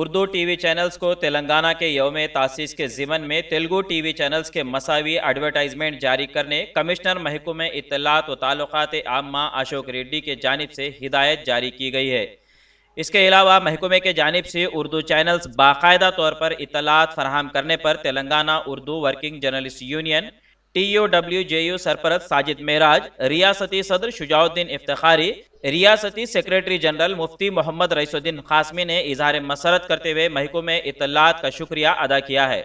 Urdu T V channels کو تلنگانہ کے یوم تاسیس کے ضمن میں تیلگو ٹی وی چینلز کے مساوی ایڈورٹائزمنٹ جاری کرنے کمشنر محکمہ اطلاعات و تعلقات عامہ اشوک ریڈی کے جانب سے ہدایت جاری کی گئی ہے۔ اس کے علاوہ محکمے کے جانب سے اردو چینلز باقاعدہ طور پر اطلاعات فراہم کرنے پر Telangana Urdu working journalist union TUWJU سرپرست ساجد معراج، ریاستی صدر شجاع الدین افتخاری، ریاستی سیکریٹری جنرل مفتی محمد رئیس الدین قاسمی نے اظہار مسرت کرتے ہوئے محکمہ اطلاعات کا شکریہ ادا کیا ہے۔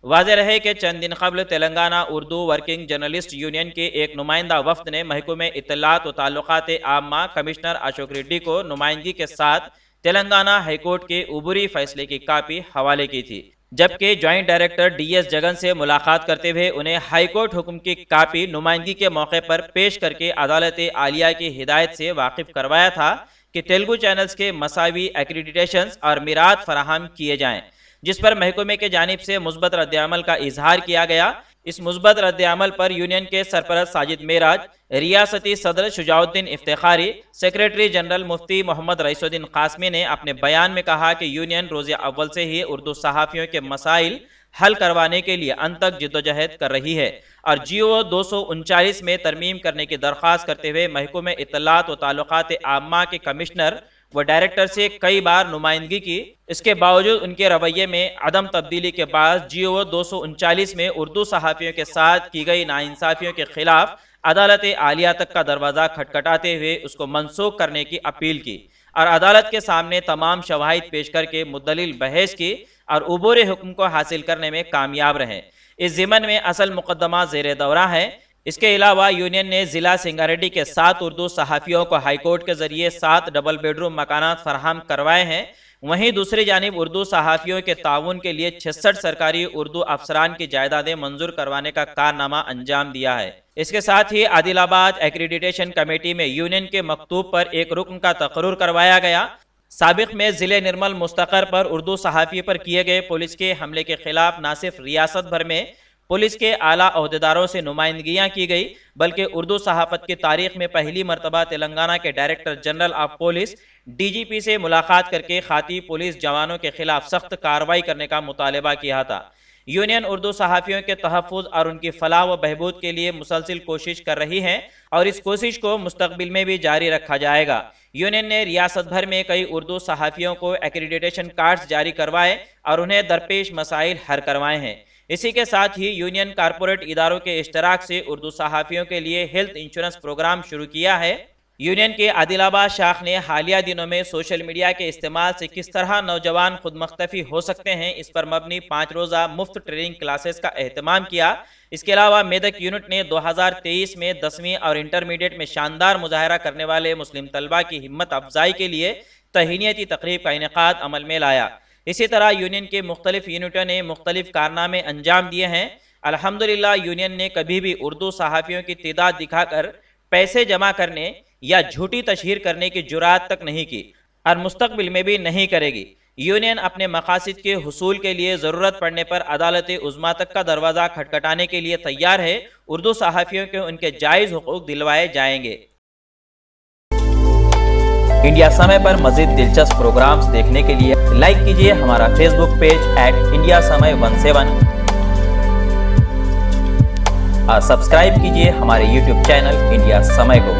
واضح رہے کہ چند دن قبل Telangana Urdu working journalist union کے ایک نمائندہ وفد نے محکمہ اطلاعات و تعلقات عامہ کمشنر اشوک ریڈی کو نمائندگی کے ساتھ تلنگانہ ہائی کورٹ کے عبوری فیصلے کی کاپی حوالے کی تھی، جبکہ جوائنٹ ڈائریکٹر DS جگن سے ملاقات کرتے ہوئے انہیں ہائی کورٹ حکم کی کاپی نمائندگی کے موقع پر پیش کر کے عدالت عالیہ کی ہدایت سے واقف کروایا تھا کہ تیلگو چینلز کے مساوی ایکریڈیٹیشنز اور میرات فراہم کیے جائیں، جس پر محکمے کے جانب سے مثبت رد عمل کا اظہار کیا گیا۔ اس مثبت رد عمل پر یونین کے سرپرست ساجد معراج، ریاستی صدر شجاع الدین افتخاری، سیکریٹری جنرل مفتی محمد رئیس الدین قاسمی نے اپنے بیان میں کہا کہ یونین روز اول سے ہی اردو صحافیوں کے مسائل حل کروانے کے لیے انتک جدوجہد کر رہی ہے اور GO 239 میں ترمیم کرنے کی درخواست کرتے ہوئے محکمہ اطلاعات و تعلقات عامہ کے کمشنر و ڈائریکٹر سے کئی بار نمائندگی کی۔ اس کے باوجود ان کے رویے میں عدم تبدیلی کے بعد GO 239 میں اردو صحافیوں کے ساتھ کی گئی ناانصافیوں کے خلاف عدالت عالیہ تک کا دروازہ کھٹکھٹاتے ہوئے اس کو منسوخ کرنے کی اپیل کی اور عدالت کے سامنے تمام شواہد پیش کر کے مدلل بحث کی اور عبور حکم کو حاصل کرنے میں کامیاب رہے۔ اس ضمن میں اصل مقدمہ زیر دورہ ہے۔ اس کے علاوہ یونین نے ضلع سنگاریڈی کے 7 اردو صحافیوں کو ہائی کورٹ کے ذریعے 7 ڈبل بیڈ روم مکانات فراہم کروائے ہیں۔ وہیں دوسری جانب اردو صحافیوں کے تعاون کے لیے 66 سرکاری اردو افسران کی جائیدادیں منظور کروانے کا کارنامہ انجام دیا ہے۔ اس کے ساتھ ہی عادل آباد ایکریڈیٹیشن کمیٹی میں یونین کے مکتوب پر ایک رکن کا تقرر کروایا گیا۔ سابق میں ضلع نرمل مستقر پر اردو صحافی پر کیے گئے پولیس کے حملے کے خلاف نہ صرف ریاست بھر میں پولیس کے اعلیٰ عہدیداروں سے نمائندگیاں کی گئی، بلکہ اردو صحافت کی تاریخ میں پہلی مرتبہ تلنگانہ کے director general of police DGP سے ملاقات کر کے خاطی پولیس جوانوں کے خلاف سخت کارروائی کرنے کا مطالبہ کیا تھا۔ یونین اردو صحافیوں کے تحفظ اور ان کی فلاح و بہبود کے لیے مسلسل کوشش کر رہی ہے اور اس کوشش کو مستقبل میں بھی جاری رکھا جائے گا۔ یونین نے ریاست بھر میں کئی اردو صحافیوں کو ایکریڈیٹیشن کارڈز جاری کروائے اور انہیں درپیش مسائل حل کروائے ہیں۔ اسی کے ساتھ ہی یونین کارپوریٹ اداروں کے اشتراک سے اردو صحافیوں کے لیے ہیلتھ انشورنس پروگرام شروع کیا ہے۔ یونین کے عادل آباد شاخ نے حالیہ دنوں میں سوشل میڈیا کے استعمال سے کس طرح نوجوان خود مختفی ہو سکتے ہیں، اس پر مبنی 5 روزہ مفت ٹریننگ کلاسز کا اہتمام کیا۔ اس کے علاوہ میدک یونٹ نے 2023 میں 10ویں اور انٹرمیڈیٹ میں شاندار مظاہرہ کرنے والے مسلم طلبہ کی ہمت افزائی کے لیے تہنیتی تقریب کا انعقاد عمل میں لایا۔ اسی طرح یونین کے مختلف یونٹوں نے مختلف کارنامے انجام دیے ہیں۔ الحمدللہ یونین نے کبھی بھی اردو صحافیوں کی تعداد دکھا کر پیسے جمع کرنے یا جھوٹی تشہیر کرنے کی جرات تک نہیں کی اور مستقبل میں بھی نہیں کرے گی۔ یونین اپنے مقاصد کے حصول کے لیے ضرورت پڑنے پر عدالت عظمیٰ تک کا دروازہ کھٹکھٹانے کے لیے تیار ہے۔ اردو صحافیوں کو ان کے جائز حقوق دلوائے جائیں گے۔ انڈیا سمے پر مزید دلچسپ پروگرامز دیکھنے کے لیے لائک کیجیے ہمارا فیس بک پیج @IndiaSamay17 اور سبسکرائب کیجیے ہمارے YouTube چینل انڈیا سمے کو۔